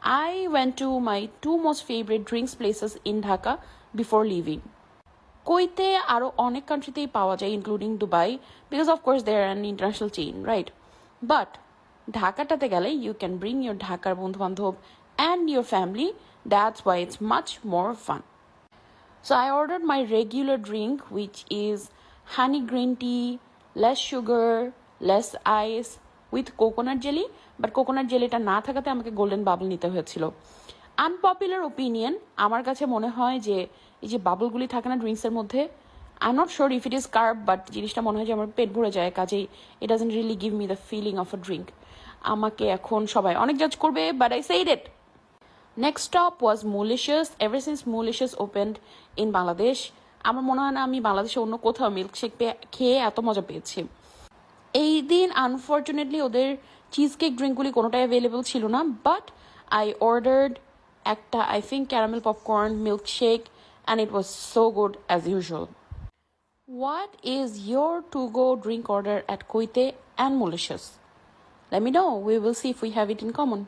I went to my two most favorite drinks places in Dhaka before leaving. কোইতে আরও অনেক কান্ট্রিতেই পাওয়া যায় including Dubai because of course they are an international chain right but ঢাকাটাতে গেলে you can bring your ঢাকার বন্ধুবান্ধব and your family that's why it's much more fun So I ordered my regular drink, which is honey green tea, less sugar, less ice, with coconut jelly. But coconut jellyটা না থাকাতে আমাকে golden bubble নিতে হয়েছিল। Unpopular opinion, আমার কাছে মনে হয় যে এই যে বাবলগুলি থাকে না ড্রিঙ্কসের মধ্যে, I am not sure if it is carb, but জিনিসটা মনে হয় যে আমার পেট ভরে যায়, কাজেই it doesn't really give me the feeling of a drink. আমাকে এখন সবাই অনেক জাজ করবে, but I said it. Next stop was Mauritius. Ever since Mauritius opened in Bangladesh, আমার মনে হয় না আমি বাংলাদেশে অন্য কোথাও মিল্কশেক খেয়ে এত মজা পেয়েছি। এই দিন আনফর্চুনেটলি ওদের চিজ কেক ড্রিঙ্কগুলি কোনোটাই অ্যাভেলেবল ছিল না, বাট আই অর্ডার্ড একটা I think caramel popcorn milkshake and it was so good as usual. What is your to-go drink order at Koite and Mauritius? Let me know. We will see if we have it in common.